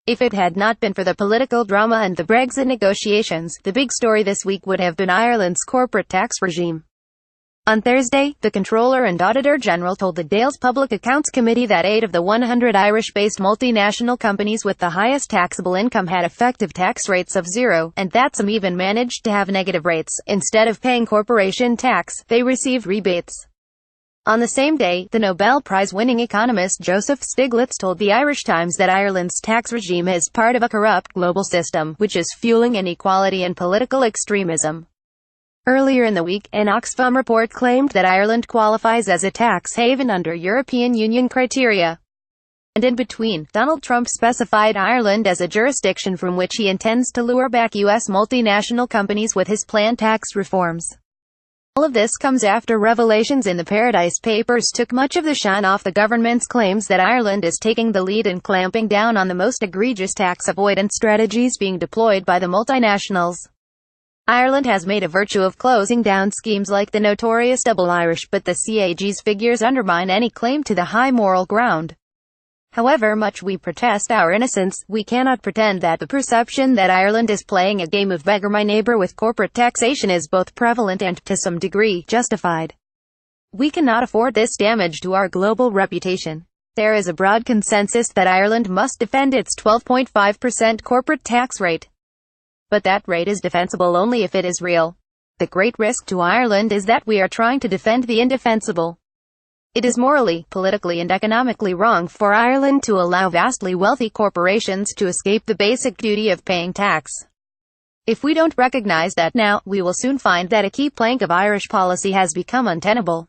If it had not been for the political drama and the Brexit negotiations, the big story this week would have been Ireland's corporate tax regime. On Thursday, the Comptroller and Auditor General told the Dáil's Public Accounts Committee that 8 of the 100 Irish-based multinational companies with the highest taxable income had effective tax rates of 0, and that some even managed to have negative rates. Instead of paying corporation tax, they received rebates. On the same day, the Nobel Prize-winning economist Joseph Stiglitz told the Irish Times that Ireland's tax regime is part of a corrupt global system, which is fueling inequality and political extremism. Earlier in the week, an Oxfam report claimed that Ireland qualifies as a tax haven under European Union criteria. And in between, Donald Trump specified Ireland as a jurisdiction from which he intends to lure back U.S. multinational companies with his planned tax reforms. All of this comes after revelations in the Paradise Papers took much of the shine off the government's claims that Ireland is taking the lead in clamping down on the most egregious tax avoidance strategies being deployed by the multinationals. Ireland has made a virtue of closing down schemes like the notorious Double Irish, but the CAG's figures undermine any claim to the high moral ground. However much we protest our innocence, we cannot pretend that the perception that Ireland is playing a game of beggar my neighbor with corporate taxation is both prevalent and, to some degree, justified. We cannot afford this damage to our global reputation. There is a broad consensus that Ireland must defend its 12.5% corporate tax rate. But that rate is defensible only if it is real. The great risk to Ireland is that we are trying to defend the indefensible. It is morally, politically and economically wrong for Ireland to allow vastly wealthy corporations to escape the basic duty of paying tax. If we don't recognize that now, we will soon find that a key plank of Irish policy has become untenable.